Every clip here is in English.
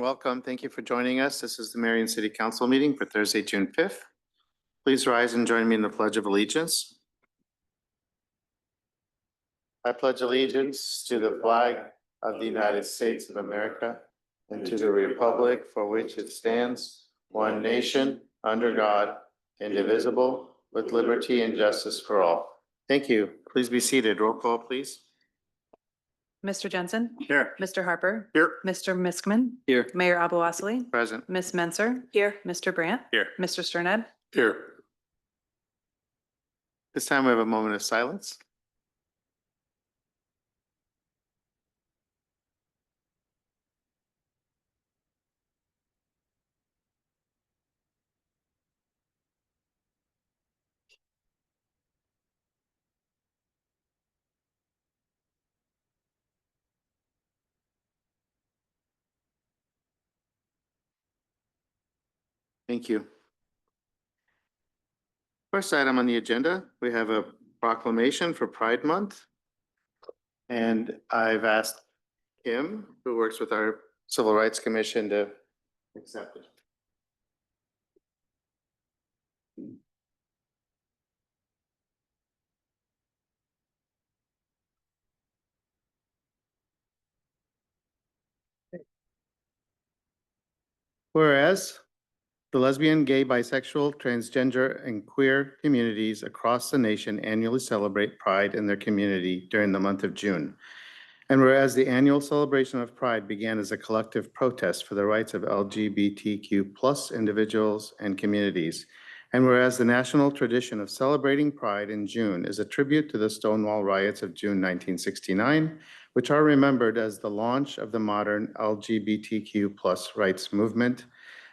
welcome. Thank you for joining us. This is the Marion City Council meeting for Thursday, June 5th. Please rise and join me in the Pledge of Allegiance. I pledge allegiance to the flag of the United States of America and to the republic for which it stands, one nation, under God, indivisible, with liberty and justice for all. Thank you. Please be seated. Roll call, please. Mr. Jensen? Here. Mr. Harper? Here. Mr. Miskman? Here. Mayor Abu-Wassili? Present. Ms. Menser? Here. Mr. Brandt? Here. Mr. Sterned? Here. This time we have a moment of silence. Thank you. First item on the agenda, we have a proclamation for Pride Month. And I've asked Kim, who works with our Civil Rights Commission, to accept it. Whereas the lesbian, gay, bisexual, transgender, and queer communities across the nation annually celebrate Pride in their community during the month of June. And whereas the annual celebration of Pride began as a collective protest for the rights of LGBTQ+ individuals and communities, and whereas the national tradition of celebrating Pride in June is a tribute to the Stonewall riots of June 1969, which are remembered as the launch of the modern LGBTQ+ rights movement,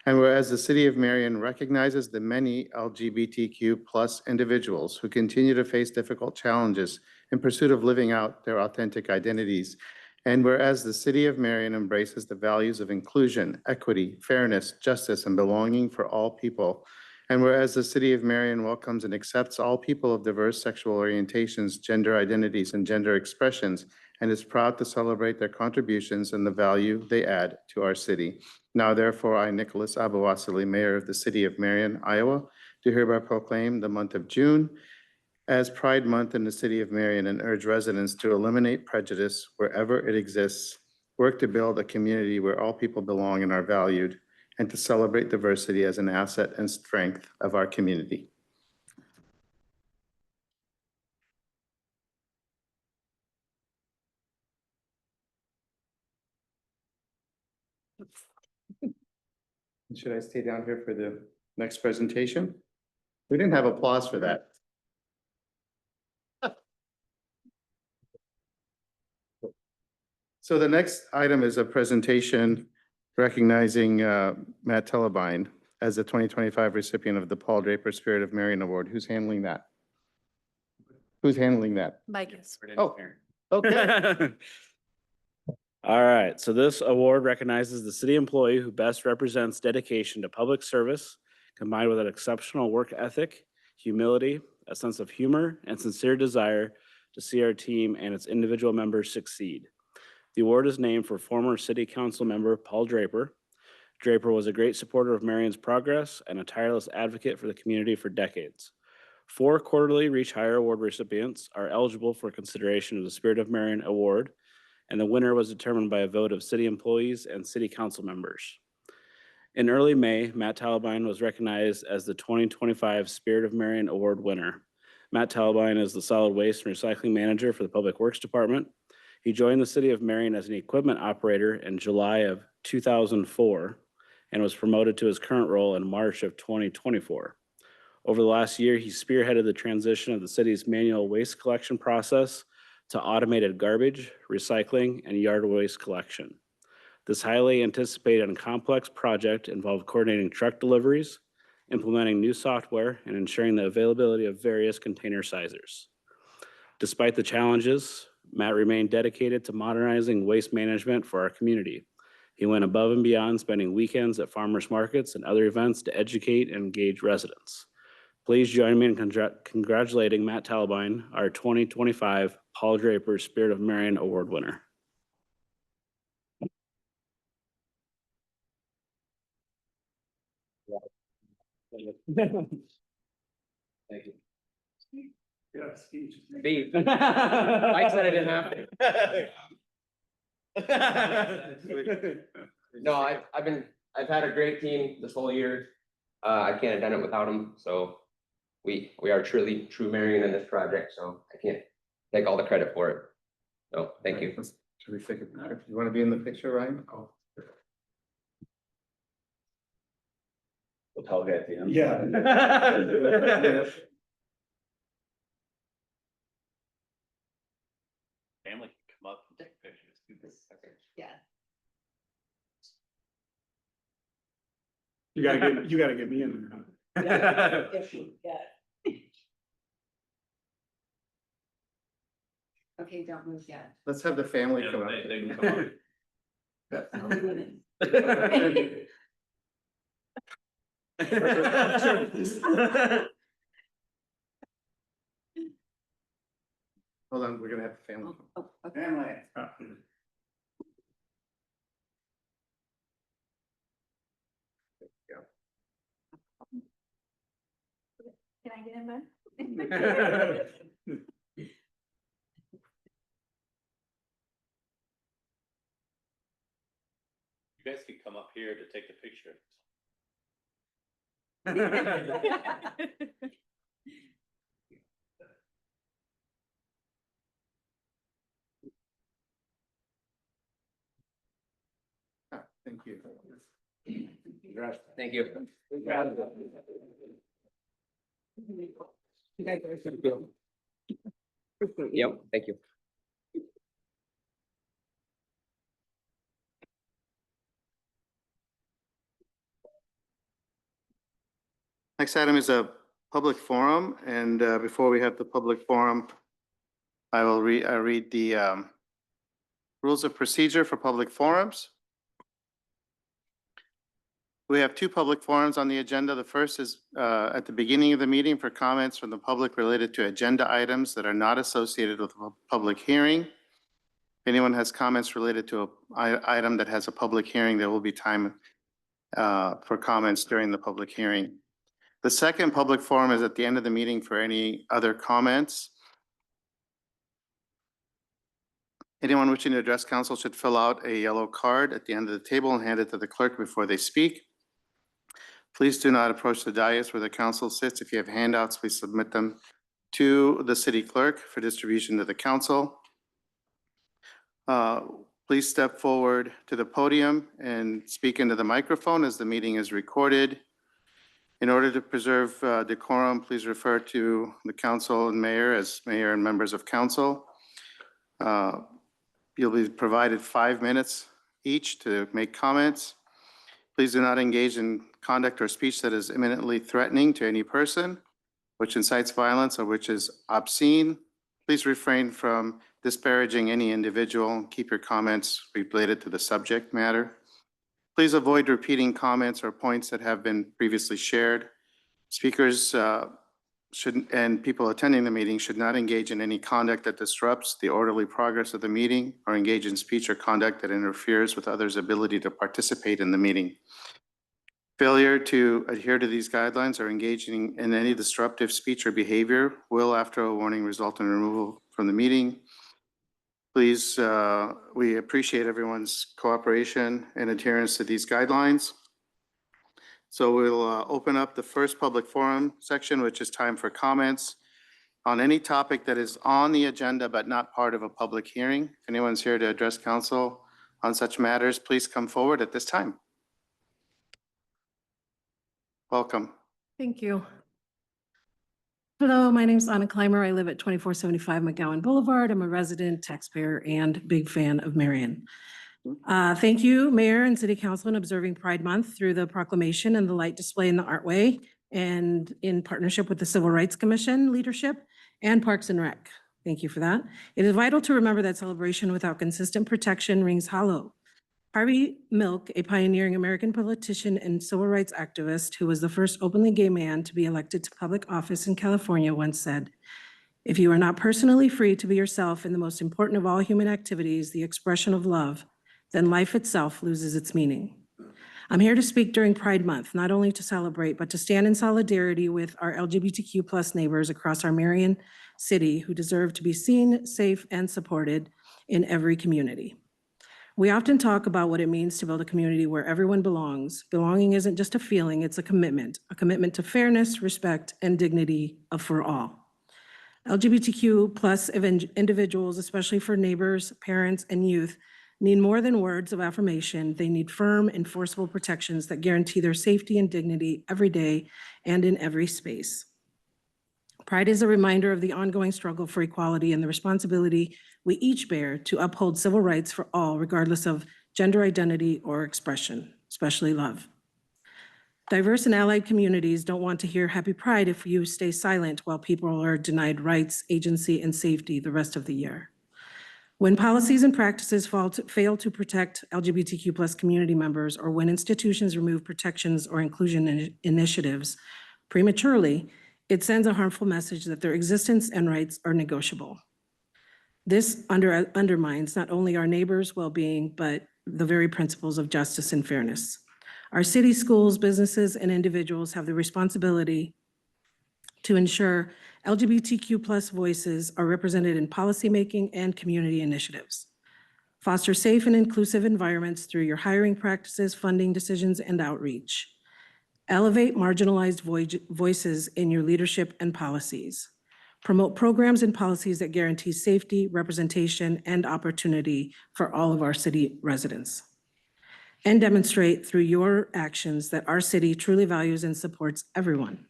and whereas the City of Marion recognizes the many LGBTQ+ individuals who continue to face difficult challenges in pursuit of living out their authentic identities, and whereas the City of Marion embraces the values of inclusion, equity, fairness, justice, and belonging for all people, and whereas the City of Marion welcomes and accepts all people of diverse sexual orientations, gender identities, and gender expressions, and is proud to celebrate their contributions and the value they add to our city. Now, therefore, I, Nicholas Abu-Wassili, Mayor of the City of Marion, Iowa, do hereby proclaim the month of June as Pride Month in the City of Marion and urge residents to eliminate prejudice wherever it exists, work to build a community where all people belong and are valued, and to celebrate diversity as an asset and strength of our community. Should I stay down here for the next presentation? We didn't have applause for that. So the next item is a presentation recognizing Matt Telebine as the 2025 recipient of the Paul Draper Spirit of Marion Award. Who's handling that? Who's handling that? Mike. Oh, okay. All right, so this award recognizes the city employee who best represents dedication to public service, combined with an exceptional work ethic, humility, a sense of humor, and sincere desire to see our team and its individual members succeed. The award is named for former city council member Paul Draper. Draper was a great supporter of Marion's progress and a tireless advocate for the community for decades. 4 quarterly Reach Higher Award recipients are eligible for consideration of the Spirit of Marion Award, and the winner was determined by a vote of city employees and city council members. In early May, Matt Telebine was recognized as the 2025 Spirit of Marion Award winner. Matt Telebine is the solid waste and recycling manager for the Public Works Department. He joined the City of Marion as an equipment operator in July of 2004 and was promoted to his current role in March of 2024. Over the last year, he spearheaded the transition of the city's manual waste collection process to automated garbage, recycling, and yard waste collection. This highly anticipated and complex project involved coordinating truck deliveries, implementing new software, and ensuring the availability of various container sizers. Despite the challenges, Matt remained dedicated to modernizing waste management for our community. He went above and beyond, spending weekends at farmers markets and other events to educate and engage residents. Please join me in congratulating Matt Telebine, our 2025 Paul Draper Spirit of Marion Award winner. Thank you. Yeah, speech. Beef. Mike said I didn't have to. No, I've had a great team this whole year. I can't have done it without them, so we are truly true Marion in this project, so I can't take all the credit for it. So, thank you. Should we take a picture? You want to be in the picture, Ryan? Oh. We'll tell you at the end. Yeah. Family can come up and take pictures. Yeah. You gotta get me in there. Okay, don't move yet. Let's have the family Yeah, come up. they can come Hold on, we're gonna have the family. Oh, okay. Family. Can I get in bed? You guys can come up here to take the picture. Thank you. Thank you. Yep, thank you. Next item is a public forum, and before we have the public forum, I will read the rules of procedure for public forums. We have two public forums on the agenda. The first is at the beginning of the meeting for comments from the public related to agenda items that are not associated with a public hearing. If anyone has comments related to an item that has a public hearing, there will be time for comments during the public hearing. The second public forum is at the end of the meeting for any other comments. Anyone wishing to address council should fill out a yellow card at the end of the table and hand it to the clerk before they speak. Please do not approach the dais where the council sits. If you have handouts, please submit them to the city clerk for distribution to the council. Please step forward to the podium and speak into the microphone as the meeting is recorded. In order to preserve decorum, please refer to the council and mayor as mayor and members of council. You'll be provided 5 minutes each to make comments. Please do not engage in conduct or speech that is imminently threatening to any person, which incites violence or which is obscene. Please refrain from disparaging any individual. Keep your comments related to the subject matter. Please avoid repeating comments or points that have been previously shared. Speakers and people attending the meeting should not engage in any conduct that disrupts the orderly progress of the meeting or engage in speech or conduct that interferes with others' ability to participate in the meeting. Failure to adhere to these guidelines or engaging in any disruptive speech or behavior will, after a warning, result in removal from the meeting. Please, we appreciate everyone's cooperation and adherence to these guidelines. So we'll open up the first public forum section, which is time for comments on any topic that is on the agenda but not part of a public hearing. If anyone's here to address council on such matters, please come forward at this time. Welcome. Thank you. Hello, my name is Anna Clymer. I live at 2475 McGowan Boulevard. I'm a resident, taxpayer, and big fan of Marion. Thank you, Mayor and City Council, in observing Pride Month through the proclamation and the light display in the Artway, and in partnership with the Civil Rights Commission leadership and Parks and Rec. Thank you for that. It is vital to remember that celebration without consistent protection rings hollow. Harvey Milk, a pioneering American politician and civil rights activist who was the first openly gay man to be elected to public office in California, once said, "If you are not personally free to be yourself in the most important of all human activities, the expression of love, then life itself loses its meaning." I'm here to speak during Pride Month, not only to celebrate, but to stand in solidarity with our LGBTQ+ neighbors across our Marion city who deserve to be seen, safe, and supported in every community. We often talk about what it means to build a community where everyone belongs. Belonging isn't just a feeling, it's a commitment to fairness, respect, and dignity for all. LGBTQ+ individuals, especially for neighbors, parents, and youth, need more than words of affirmation. They need firm, enforceable protections that guarantee their safety and dignity every day and in every space. Pride is a reminder of the ongoing struggle for equality and the responsibility we each bear to uphold civil rights for all, regardless of gender identity or expression, especially love. Diverse and allied communities don't want to hear Happy Pride if you stay silent while people are denied rights, agency, and safety the rest of the year. When policies and practices fail to protect LGBTQ+ community members, or when institutions remove protections or inclusion initiatives prematurely, it sends a harmful message that their existence and rights are negotiable. This undermines not only our neighbors' well-being, but the very principles of justice and fairness. Our city, schools, businesses, and individuals have the responsibility to ensure LGBTQ+ voices are represented in policymaking and community initiatives. Foster safe and inclusive environments through your hiring practices, funding decisions, and outreach. Elevate marginalized voices in your leadership and policies. Promote programs and policies that guarantee safety, representation, and opportunity for all of our city residents. And demonstrate through your actions that our city truly values and supports everyone.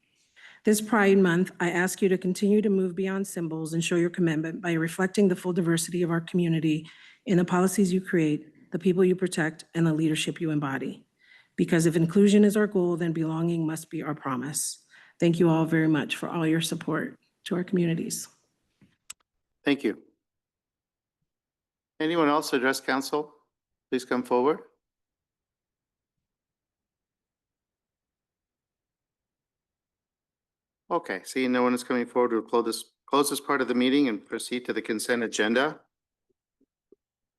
This Pride Month, I ask you to continue to move beyond symbols and show your commitment by reflecting the full diversity of our community in the policies you create, the people you protect, and the leadership you embody. Because if inclusion is our goal, then belonging must be our promise. Thank you all very much for all your support to our communities. Thank you. Anyone else address council? Please come forward. Okay, seeing no one is coming forward, we'll close this part of the meeting and proceed to the consent agenda.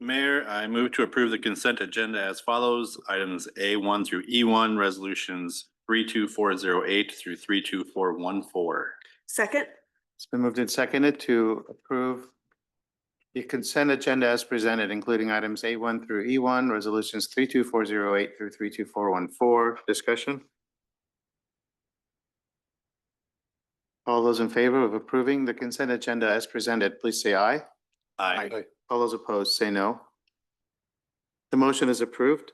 Mayor, I move to approve the consent agenda as follows. Items A1 through E1, resolutions 32408 through 32414. Second? It's been moved and seconded to approve the consent agenda as presented, including items A1 through E1, resolutions 32408 through 32414. Discussion? All those in favor of approving the consent agenda as presented, please say aye. Aye. All those opposed, say no. The motion is approved.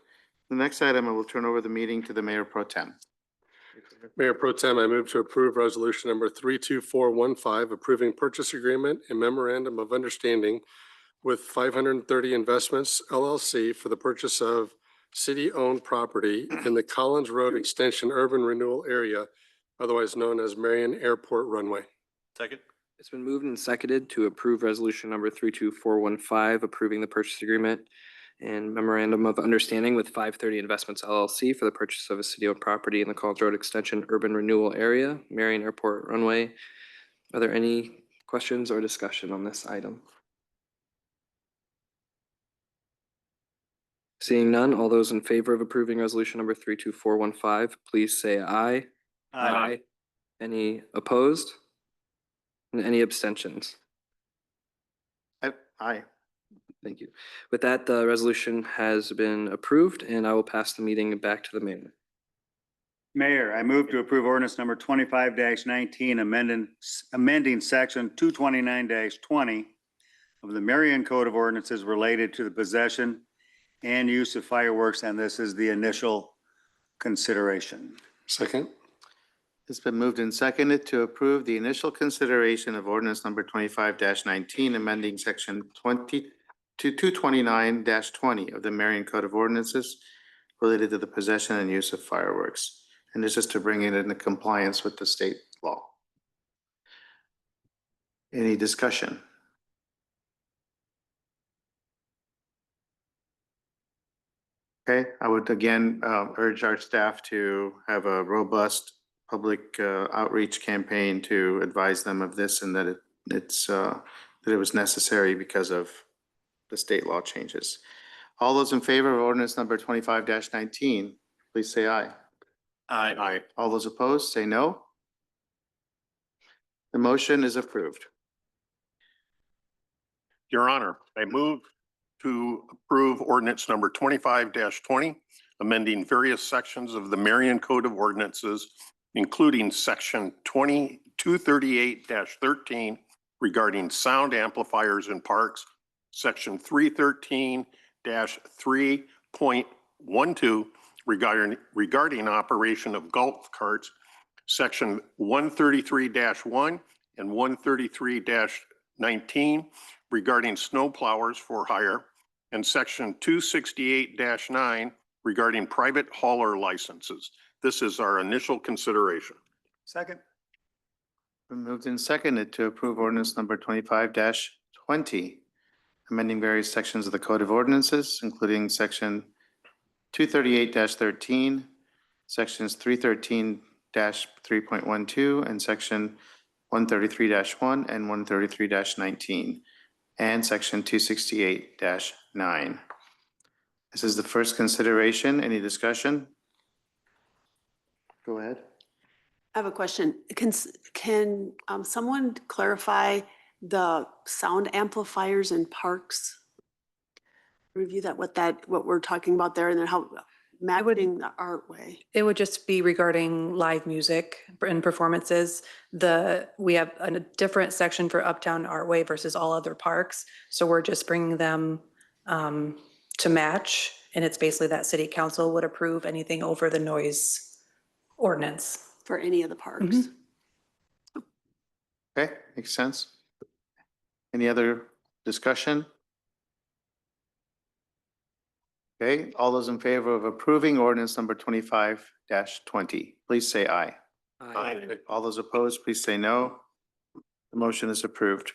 The next item, I will turn over the meeting to the Mayor Pro Tem. Mayor Pro Tem, I move to approve resolution number 32415, approving purchase agreement and memorandum of understanding with 530 Investments LLC for the purchase of city-owned property in the Collins Road Extension Urban Renewal Area, otherwise known as Marion Airport Runway. Second. It's been moved and seconded to approve resolution number 32415, approving the purchase agreement and memorandum of understanding with 530 Investments LLC for the purchase of a city-owned property in the Collins Road Extension Urban Renewal Area, Marion Airport Runway. Are there any questions or discussion on this item? Seeing none, all those in favor of approving resolution number 32415, please say aye. Aye. Any opposed? And any abstentions? Aye. Thank you. With that, the resolution has been approved, and I will pass the meeting back to the mayor. Mayor, I move to approve ordinance number 25-19, amending section 229-20 of the Marion Code of Ordinances related to the possession and use of fireworks, and this is the initial consideration. Second. It's been moved and seconded to approve the initial consideration of ordinance number 25-19, amending section 229-20 of the Marion Code of Ordinances related to the possession and use of fireworks. And this is to bring it into compliance with the state law. Any discussion? Okay, I would again urge our staff to have a robust public outreach campaign to advise them of this, and that it was necessary because of the state law changes. All those in favor of ordinance number 25-19, please say aye. Aye. All those opposed, say no. The motion is approved. Your Honor, I move to approve ordinance number 25-20, amending various sections of the Marion Code of Ordinances, including section 238-13 regarding sound amplifiers in parks, section 313-3.12 regarding operation of golf carts, section 133-1 and 133-19 regarding snow plowers for hire, and section 268-9 regarding private hauler licenses. This is our initial consideration. Second. Been moved and seconded to approve ordinance number 25-20, amending various sections of the Code of Ordinances, including section 238-13, sections 313-3.12, and section 133-1 and 133-19, and section 268-9. This is the first consideration. Any discussion? Go ahead. I have a question. Can someone clarify the sound amplifiers in parks? Review what we're talking about there, and then how mapping the art way. It would just be regarding live music and performances. We have a different section for Uptown Artway versus all other parks. So we're just bringing them to match. And it's basically that city council would approve anything over the noise ordinance. For any of the parks. Okay, makes sense. Any other discussion? Okay, all those in favor of approving ordinance number 25-20, please say aye. All those opposed, please say no. The motion is approved.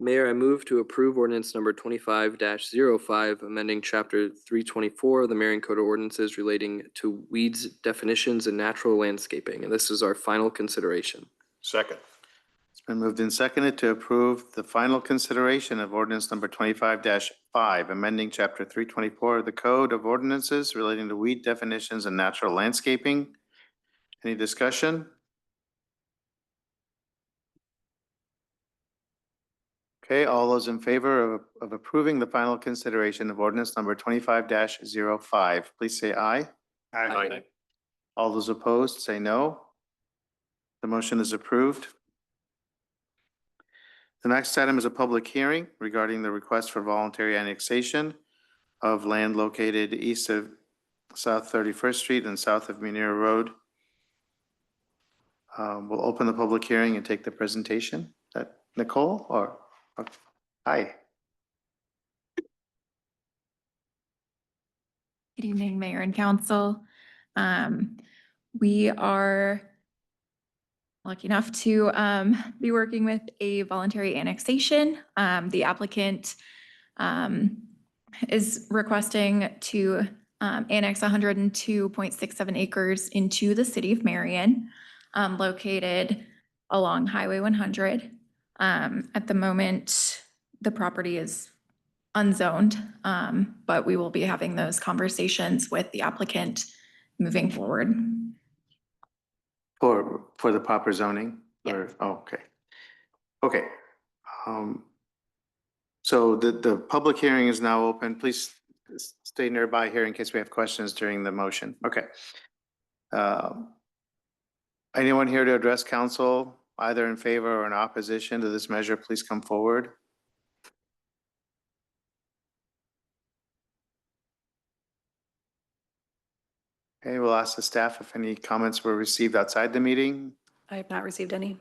Mayor, I move to approve ordinance number 25-05, amending chapter 324 of the Marion Code of Ordinances relating to weeds definitions and natural landscaping. And this is our final consideration. Second. It's been moved and seconded to approve the final consideration of ordinance number 25-5, amending chapter 324 of the Code of Ordinances relating to weed definitions and natural landscaping. Any discussion? Okay, all those in favor of approving the final consideration of ordinance number 25-05, please say aye. Aye. All those opposed, say no. The motion is approved. The next item is a public hearing regarding the request for voluntary annexation of land located east of South 31st Street and south of Munir Road. We'll open the public hearing and take the presentation. Is that Nicole or? Hi. Good evening, Mayor and Council. We are lucky enough to be working with a voluntary annexation. The applicant is requesting to annex 102.67 acres into the city of Marion, located along Highway 100. At the moment, the property is unzoned, but we will be having those conversations with the applicant moving forward. For the proper zoning? Yeah. Okay. Okay. So the public hearing is now open. Please stay nearby here in case we have questions during the motion. Okay. Anyone here to address council, either in favor or in opposition to this measure, please come forward. Okay, we'll ask the staff if any comments were received outside the meeting. I have not received any.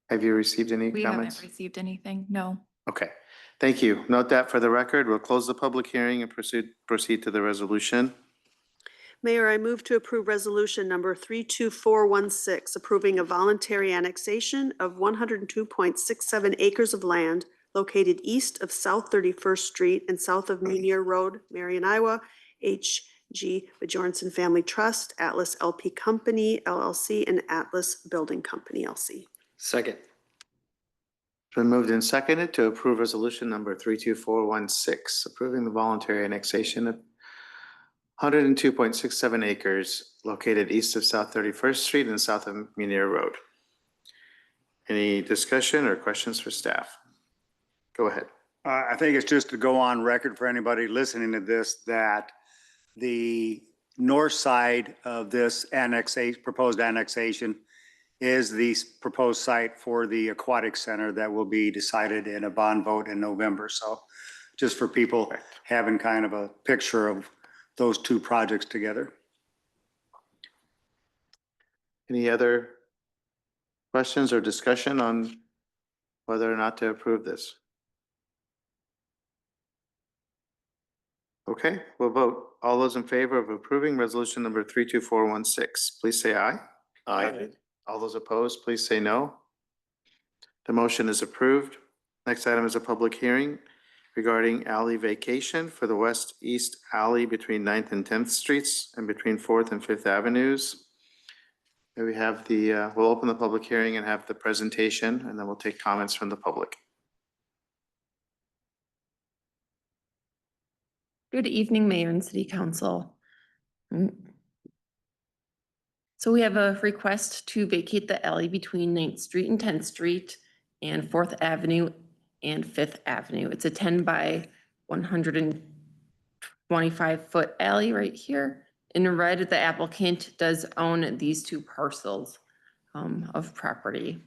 Have you received any We comments? haven't received anything, no. Okay, thank you. Note that for the record. We'll close the public hearing and proceed to the resolution. Mayor, I move to approve resolution number 32416, approving a voluntary annexation of 102.67 acres of land located east of South 31st Street and south of Munir Road, Marion, Iowa, H.G. Bjornson Family Trust, Atlas LP Company, LLC, and Atlas Building Company, LC. Second. It's been moved and seconded to approve resolution number 32416, approving the voluntary annexation of 102.67 acres located east of South 31st Street and south of Munier Road. Any discussion or questions for staff? Go ahead. I think it's just to go on record for anybody listening to this, that the north side of this proposed annexation is the proposed site for the aquatic center that will be decided in a bond vote in November. So just for people having kind of a picture of those two projects together. Any other questions or discussion on whether or not to approve this? Okay, we'll vote. All those in favor of approving resolution number 32416, please say aye. Aye. All those opposed, please say no. The motion is approved. Next item is a public hearing regarding alley vacation for the west-east alley between 9th and 10th Streets and between 4th and 5th Avenues. May we have the, we'll open the public hearing and have the presentation, and then we'll take comments from the public. Good evening, Mayor and City Council. So we have a request to vacate the alley between 9th Street and 10th Street and 4th Avenue and 5th Avenue. It's a 10 by 125-foot alley right here. In red, the applicant does own these two parcels of property.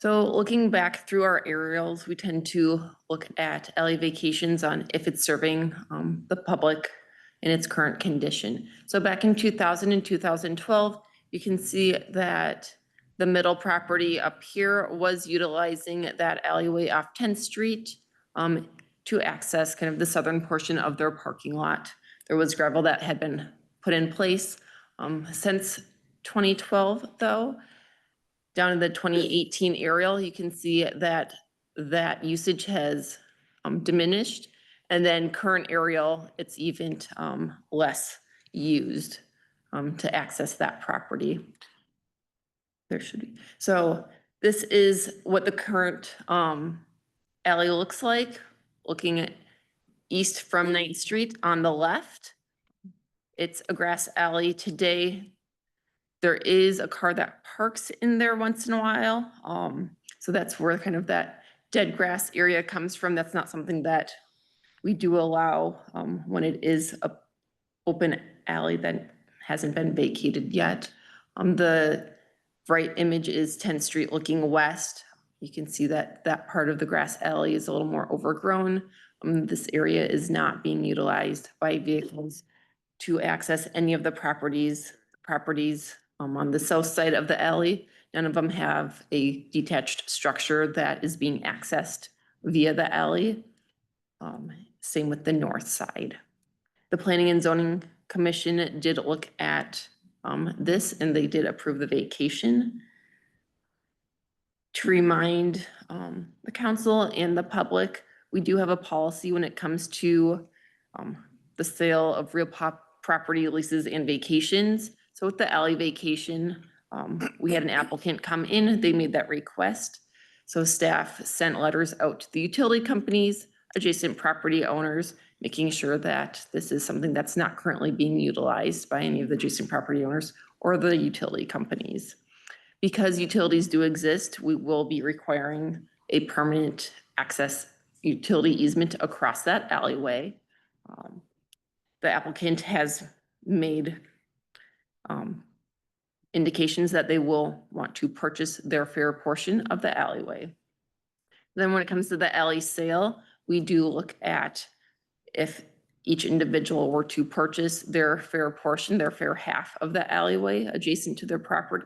So looking back through our aerials, we tend to look at alley vacations on if it's serving the public in its current condition. So back in 2000 and 2012, you can see that the middle property up here was utilizing that alleyway off 10th Street to access kind of the southern portion of their parking lot. There was gravel that had been put in place since 2012, though. Down in the 2018 aerial, you can see that that usage has diminished. And then current aerial, it's even less used to access that property. There should be. So this is what the current alley looks like, looking at east from 9th Street on the left. It's a grass alley today. There is a car that parks in there once in a while. So that's where kind of that dead grass area comes from. That's not something that we do allow when it is a open alley that hasn't been vacated yet. The right image is 10th Street looking west. You can see that that part of the grass alley is a little more overgrown. This area is not being utilized by vehicles to access any of the properties on the south side of the alley. None of them have a detached structure that is being accessed via the alley. Same with the north side. The Planning and Zoning Commission did look at this and they did approve the vacation. To remind the council and the public, we do have a policy when it comes to the sale of real property leases and vacations. So with the alley vacation, we had an applicant come in, they made that request. So staff sent letters out to the utility companies, adjacent property owners, making sure that this is something that's not currently being utilized by any of the adjacent property owners or the utility companies. Because utilities do exist, we will be requiring a permanent access utility easement across that alleyway. The applicant has made indications that they will want to purchase their fair portion of the alleyway. Then when it comes to the alley sale, we do look at if each individual were to purchase their fair portion, their fair half of the alleyway adjacent to their property.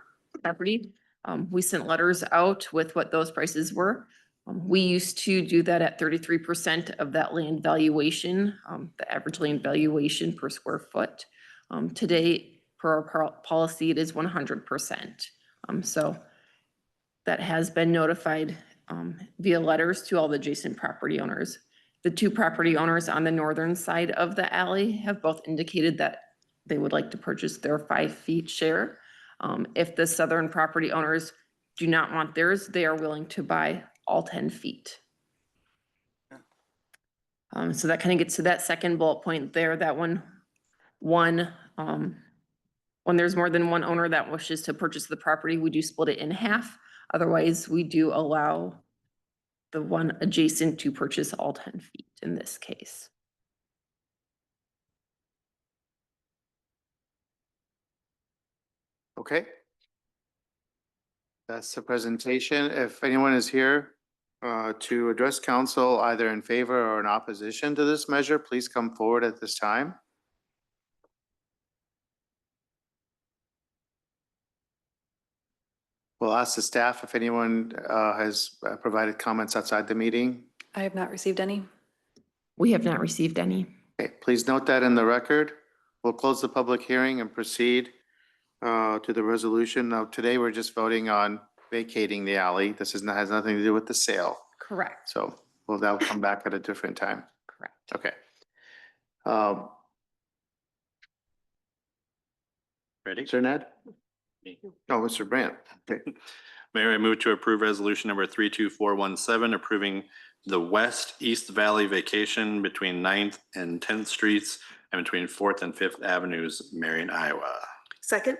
We sent letters out with what those prices were. We used to do that at 33% of that land valuation, the average land valuation per square foot. Today, per our policy, it is 100%. So that has been notified via letters to all the adjacent property owners. The two property owners on the northern side of the alley have both indicated that they would like to purchase their 5 feet share. If the southern property owners do not want theirs, they are willing to buy all 10 feet. So that kind of gets to that second bullet point there, that when there's more than one owner that wishes to purchase the property, we do split it in half. Otherwise, we do allow the one adjacent to purchase all 10 feet in this case. Okay. That's the presentation. If anyone is here to address council either in favor or in opposition to this measure, please come forward at this time. We'll ask the staff if anyone has provided comments outside the meeting. I have not received any. We have not received any. Okay, please note that in the record. We'll close the public hearing and proceed to the resolution. Now, today we're just voting on vacating the alley. This has nothing to do with the sale. Correct. So that'll come back at a different time. Correct. Okay. Ready? Sir Ned? Oh, Mr. Brandt. Okay. Mayor, I move to approve resolution number 32417, approving the West-East Valley vacation between 9th and 10th Streets and between 4th and 5th Avenues, Marion, Iowa. Second?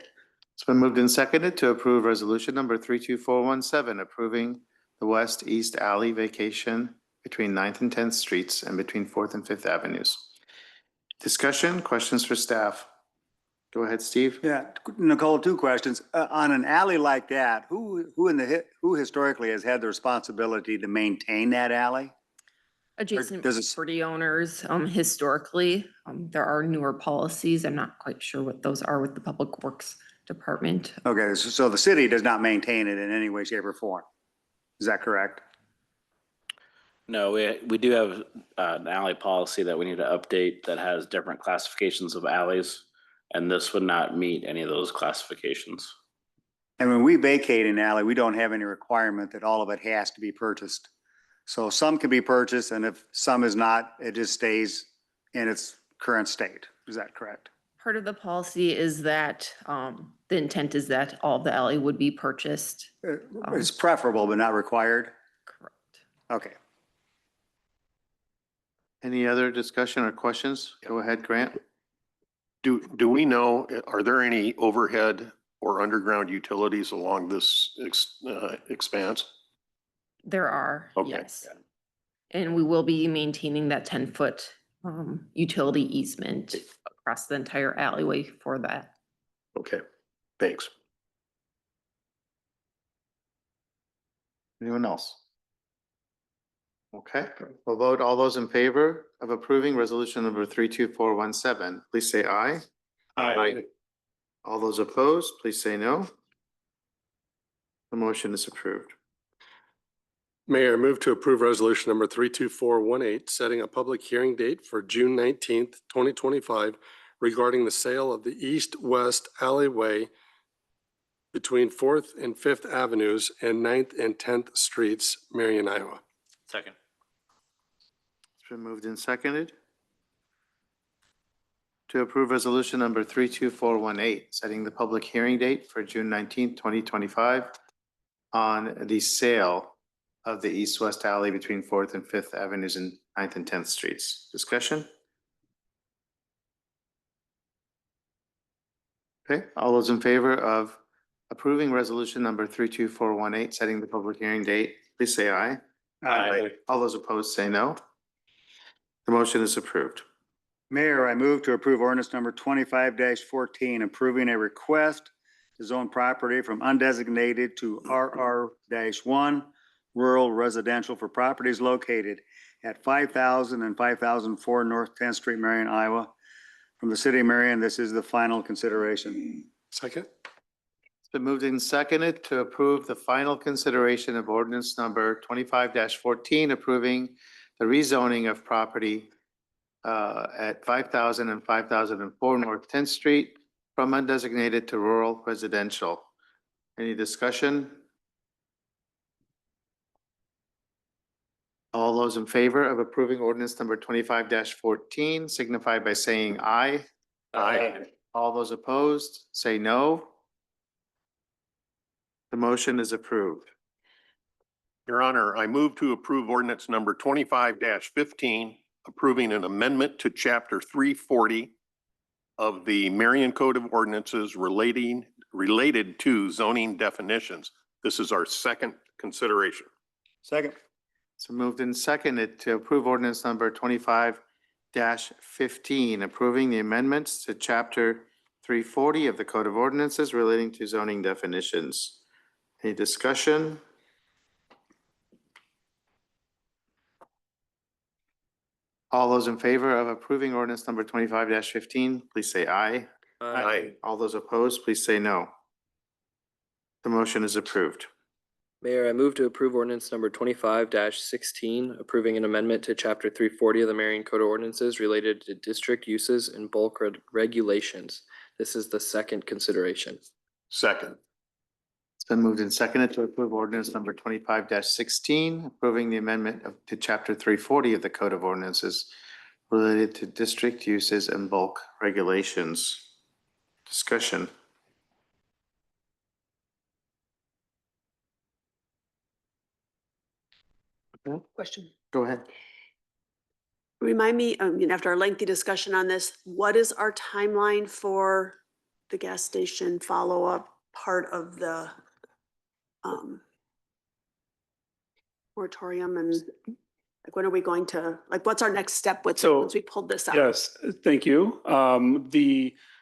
It's been moved and seconded to approve resolution number 32417, approving the West-East Alley vacation between 9th and 10th Streets and between 4th and 5th Avenues. Discussion, questions for staff? Go ahead, Steve. Yeah, Nicole, two questions. On an alley like that, who historically has had the responsibility to maintain that alley? Adjacent does it- property owners, historically, there are newer policies. I'm not quite sure what those are with the Public Works Department. Okay, so the city does not maintain it in any way, shape, or form. Is that correct? No, we do have an alley policy that we need to update that has different classifications of alleys. And this would not meet any of those classifications. And when we vacate an alley, we don't have any requirement that all of it has to be purchased. So some can be purchased, and if some is not, it just stays in its current state. Is that correct? Part of the policy is that the intent is that all of the alley would be purchased. It's preferable, but not required? Correct. Okay. Any other discussion or questions? Go ahead, Grant. Do we know, are there any overhead or underground utilities along this expanse? There are, Okay. yes. And we will be maintaining that 10-foot utility easement across the entire alleyway for that. Okay, thanks. Anyone else? Okay, we'll vote. All those in favor of approving resolution number 32417, please say aye. Aye. All those opposed, please say no. The motion is approved. Mayor, I move to approve resolution number 32418, setting a public hearing date for June 19th, 2025 regarding the sale of the east-west alleyway between 4th and 5th Avenues and 9th and 10th Streets, Marion, Iowa. Second. It's been moved and seconded to approve resolution number 32418, setting the public hearing date for June 19th, 2025 on the sale of the east-west alley between 4th and 5th Avenues and 9th and 10th Streets. Discussion? Okay, all those in favor of approving resolution number 32418, setting the public hearing date, please say aye. Aye. All those opposed say no. The motion is approved. Mayor, I move to approve ordinance number 25-14, approving a request to zone property from undesignated to RR-1 rural residential for properties located at 5,000 and 5,004 North 10th Street, Marion, Iowa. From the city of Marion, this is the final consideration. Second? It's been moved and seconded to approve the final consideration of ordinance number 25-14, approving the rezoning of property at 5,000 and 5,004 North 10th Street from undesignated to rural residential. Any discussion? All those in favor of approving ordinance number 25-14 signify by saying aye. Aye. All those opposed, say no. The motion is approved. Your Honor, I move to approve ordinance number 25-15, approving an amendment to chapter 340 of the Marion Code of Ordinances related to zoning definitions. This is our second consideration. Second. So moved and seconded to approve ordinance number 25-15, approving the amendments to chapter 340 of the Code of Ordinances relating to zoning definitions. Any discussion? All those in favor of approving ordinance number 25-15, please say aye. Aye. All those opposed, please say no. The motion is approved. Mayor, I move to approve ordinance number 25-16, approving an amendment to chapter 340 of the Marion Code of Ordinances related to district uses and bulk regulations. This is the second consideration. Second. It's been moved and seconded to approve ordinance number 25-16, approving the amendment to chapter 340 of the Code of Ordinances related to district uses and bulk regulations. Discussion. Question. Go ahead. Remind me, after our lengthy discussion on this, what is our timeline for the gas station follow-up part of the moratorium, and like, when are we going to, like, what's our next step with it So, once we pulled this out? Yes, thank you.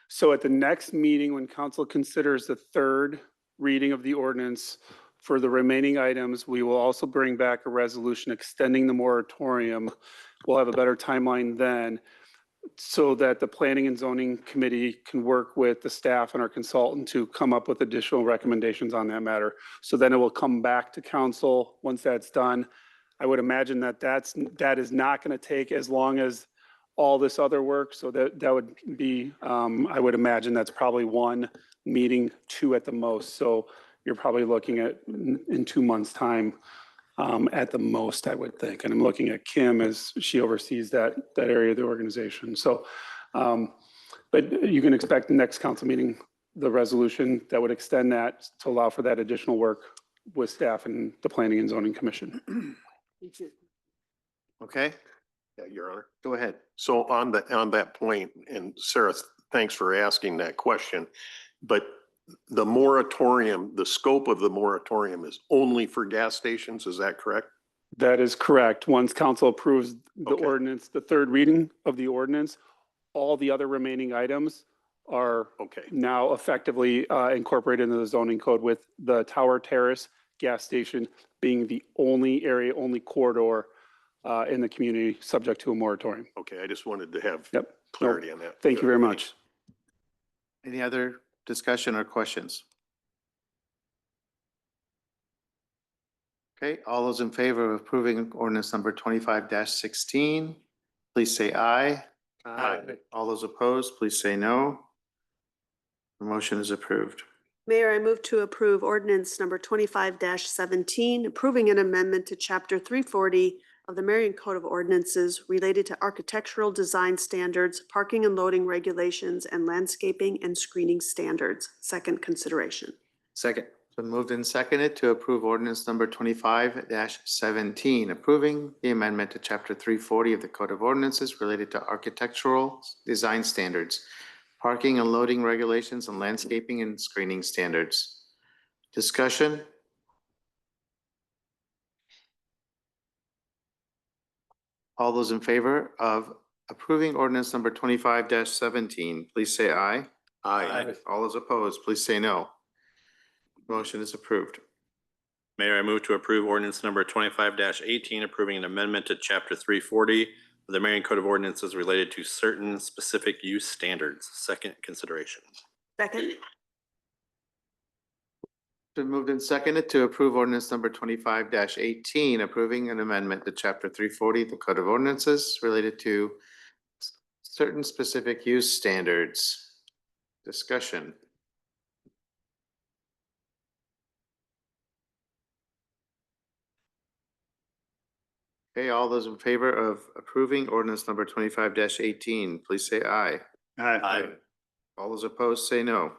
So at the next meeting, when council considers the third reading of the ordinance for the remaining items, we will also bring back a resolution extending the moratorium. We'll have a better timeline then, so that the Planning and Zoning Committee can work with the staff and our consultant to come up with additional recommendations on that matter. So then it will come back to council once that's done. I would imagine that that is not going to take as long as all this other work. So that would be, I would imagine that's probably 1 meeting, 2 at the most. So you're probably looking at in 2 months' time at the most, I would think. And I'm looking at Kim as she oversees that area of the organization. So, but you can expect the next council meeting, the resolution that would extend that to allow for that additional work with staff and the Planning and Zoning Commission. Thank you. Okay, Yeah, Your Honor. go ahead. So on that point, and Sarah, thanks for asking that question, but the moratorium, the scope of the moratorium is only for gas stations, is that correct? That is correct. Once council approves the Okay. ordinance, the third reading of the ordinance, all the other remaining items are Okay, now effectively incorporated into the zoning code, with the Tower Terrace gas station being the only area, only corridor in the community subject to a moratorium. okay, I just wanted to have Yep. clarity on that. Thank you very much. Any other discussion or questions? Okay, all those in favor of approving ordinance number 25-16, please say aye. Aye. All those opposed, please say no. The motion is approved. Mayor, I move to approve ordinance number 25-17, approving an amendment to chapter 340 of the Marion Code of Ordinances related to architectural design standards, parking and loading regulations, and landscaping and screening standards. Second consideration. Second. It's been moved and seconded to approve ordinance number 25-17, approving the amendment to chapter 340 of the Code of Ordinances related to architectural design standards, parking and loading regulations, and landscaping and screening standards. Discussion? All those in favor of approving ordinance number 25-17, please say aye. Aye. All those opposed, please say no. Motion is approved. Mayor, I move to approve ordinance number 25-18, approving an amendment to chapter 340 of the Marion Code of Ordinances related to certain specific use standards. Second consideration. Second. Been moved and seconded to approve ordinance number 25-18, approving an amendment to chapter 340 of the Code of Ordinances related to certain specific use standards. Discussion. Okay, all those in favor of approving ordinance number 25-18, please say aye. Aye. All those opposed, say no.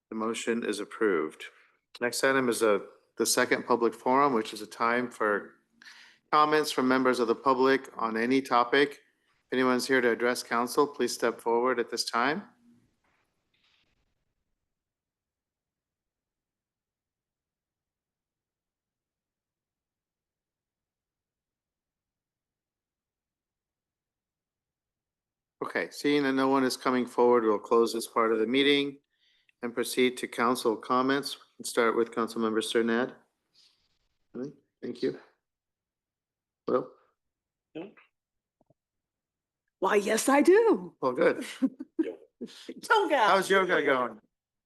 The motion is approved. Next item is the second public forum, which is a time for comments from members of the public on any topic? If anyone's here to address council, please step forward at this time. Okay, seeing that no one is coming forward, we'll close this part of the meeting and proceed to council comments. We can start with Councilmember Cernad. Thank you. Well, Why, yes, I do. well, good. Yoga. How's yoga going?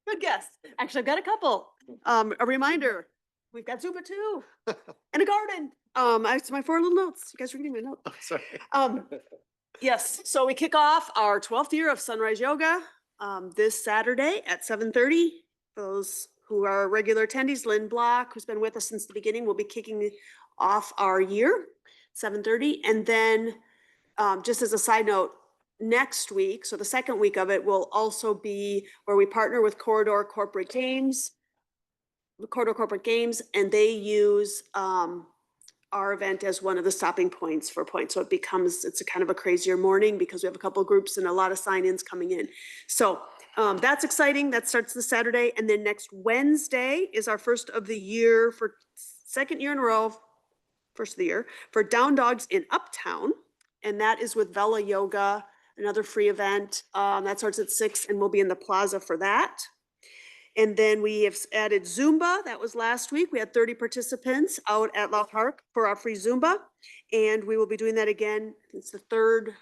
Good guess. Actually, I've got a couple. A reminder, we've got Zumba too, and a garden. It's my 4 little notes. You guys reading my notes? Oh, sorry. Yes, so we kick off our 12th year of Sunrise Yoga this Saturday at 7:30. Those who are regular attendees, Lynn Block, who's been with us since the beginning, will be kicking off our year, 7:30. And then just as a side note, next week, so the second week of it will also be where we partner with Corridor Corporate Games, and they use our event as one of the stopping points for points. So it's a kind of a crazier morning because we have a couple of groups and a lot of sign-ins coming in. So that's exciting. That starts this Saturday. And then next Wednesday is our first of the year for second year in a row, first of the year, for Down Dogs in Uptown. And that is with Vela Yoga, another free event. That starts at 6 and we'll be in the plaza for that. And then we have added Zumba. That was last week. We had 30 participants out at Law Park for our free Zumba. And we will be doing that again. It's the third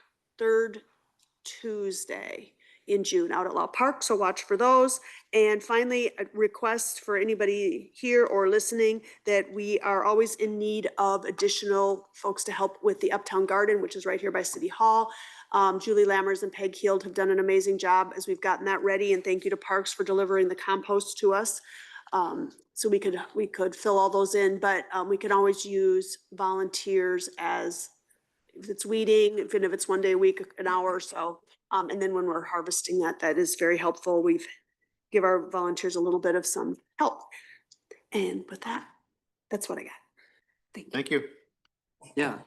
Tuesday in June out at Law Park. So watch for those. And finally, a request for anybody here or listening that we are always in need of additional folks to help with the Uptown Garden, which is right here by City Hall. Julie Lammers and Peg Heald have done an amazing job as we've gotten that ready, and thank you to Parks for delivering the compost to us. So we could fill all those in, but we can always use volunteers as if it's weeding, even if it's 1 day a week, an hour or so. And then when we're harvesting that is very helpful. We've give our volunteers a little bit of some help. And with that, that's what I got. Thank you. Thank you. Yeah.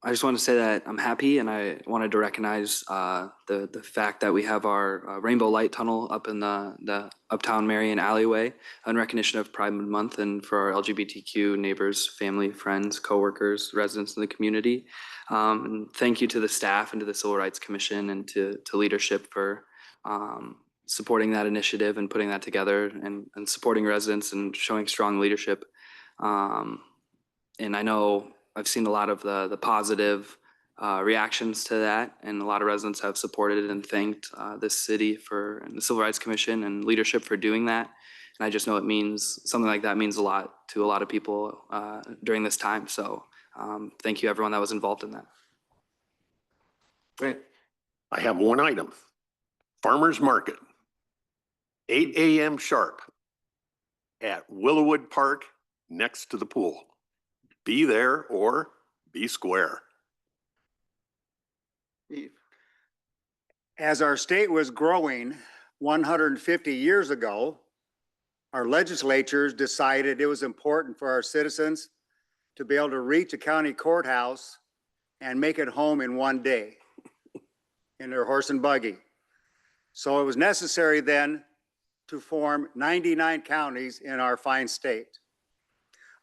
I just want to say that I'm happy, and I wanted to recognize the fact that we have our rainbow light tunnel up in the Uptown Marion alleyway in recognition of Pride Month and for our LGBTQ neighbors, family, friends, coworkers, residents in the community. And thank you to the staff and to the Civil Rights Commission and to leadership for supporting that initiative and putting that together and supporting residents and showing strong leadership. And I know I've seen a lot of the positive reactions to that, and a lot of residents have supported and thanked this city and the Civil Rights Commission and leadership for doing that. And I just know something like that means a lot to a lot of people during this time. So thank you everyone that was involved in that. Great. I have one item. Farmers Market, 8 a.m. sharp at Willowwood Park next to the pool. Be there or be square. As our state was growing 150 years ago, our legislatures decided it was important for our citizens to be able to reach a county courthouse and make it home in 1 day in their horse and buggy. So it was necessary then to form 99 counties in our fine state.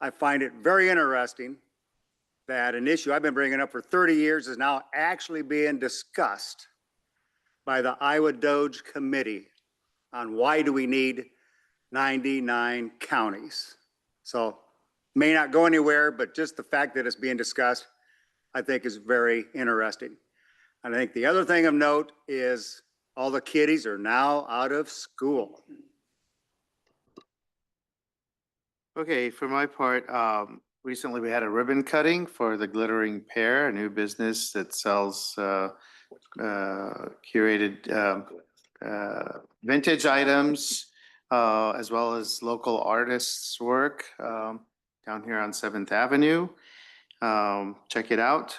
I find it very interesting that an issue I've been bringing up for 30 years is now actually being discussed by the Iowa Doge Committee on why do we need 99 counties. So may not go anywhere, but just the fact that it's being discussed, I think is very interesting. And I think the other thing of note is all the kiddies are now out of school. Okay, for my part, recently we had a ribbon cutting for the Glittering Pear, a new business that sells curated vintage items as well as local artists' work down here on 7th Avenue. Check it out.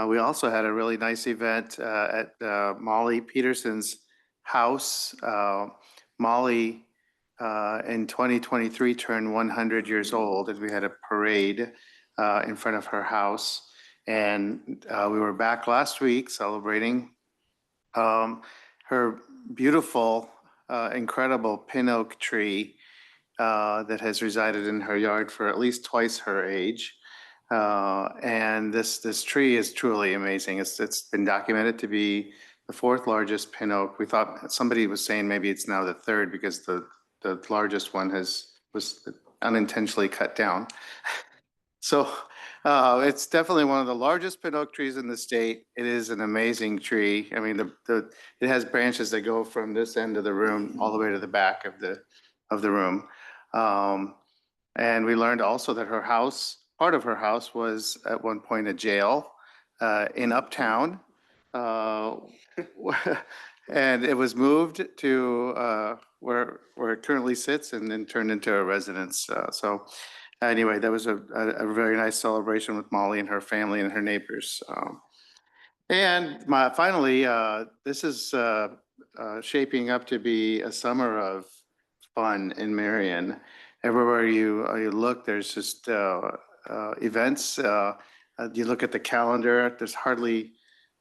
We also had a really nice event at Molly Peterson's house. Molly in 2023 turned 100 years old, and we had a parade in front of her house. And we were back last week celebrating her beautiful, incredible pin oak tree that has resided in her yard for at least twice her age. And this tree is truly amazing. It's been documented to be the fourth largest pin oak. We thought somebody was saying maybe it's now the third because the largest one was unintentionally cut down. So it's definitely one of the largest pin oak trees in the state. It is an amazing tree. I mean, it has branches that go from this end of the room all the way to the back of the room. And we learned also that her house, part of her house was at one point a jail in Uptown. And it was moved to where it currently sits and then turned into a residence. So anyway, that was a very nice celebration with Molly and her family and her neighbors. And finally, this is shaping up to be a summer of fun in Marion. Everywhere you look, there's just events. You look at the calendar, there's hardly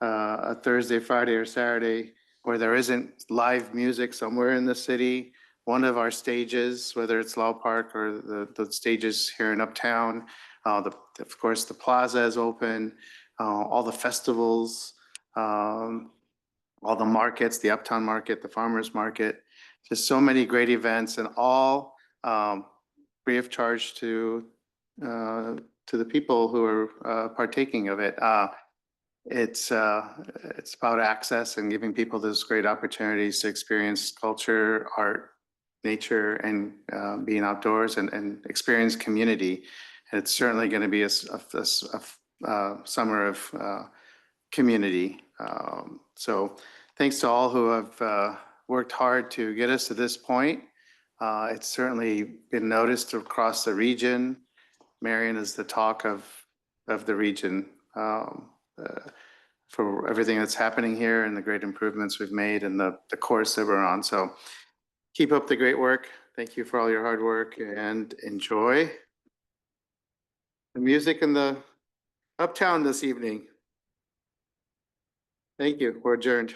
a Thursday, Friday, or Saturday where there isn't live music somewhere in the city. One of our stages, whether it's Lau Park or the stages here in Uptown, of course, the plaza is open, all the festivals, all the markets, the Uptown Market, the Farmers Market, just so many great events, and all free of charge to the people who are partaking of it. It's about access and giving people those great opportunities to experience culture, art, nature, and being outdoors and experience community. And it's certainly going to be a summer of community. So thanks to all who have worked hard to get us to this point. It's certainly been noticed across the region. Marion is the talk of the region for everything that's happening here and the great improvements we've made and the course that we're on. So keep up the great work. Thank you for all your hard work and enjoy the music in the Uptown this evening. Thank you. We're adjourned.